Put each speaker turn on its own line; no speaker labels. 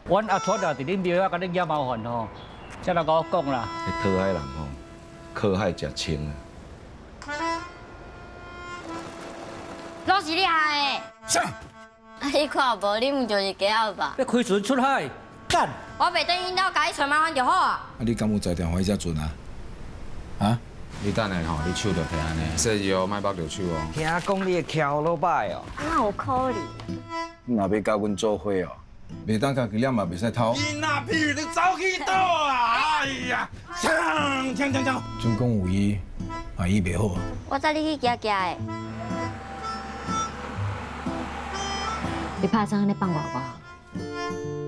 阮阿出啊，伫恁庙仔甲恁惹麻烦吼，才来甲我讲啦。
讨海人吼，靠海食清啊。
拢是你害的。
啥？
你看无，你毋就是假吧？
要开船出海，干！
我袂等因兜甲伊找麻烦就好啊。
啊，你敢有在电话遮船啊？啊？
你等下吼，你手就摕安尼，说药莫绑着手哦。
听讲你会桥落摆哦。
那有可能。
你若要甲阮做伙哦，袂当家己念嘛袂使偷。
囡仔屁，你走去倒啊！哎呀，锵！
准讲有伊，啊伊袂好。
我载你去行行的。
你拍算安尼放我无？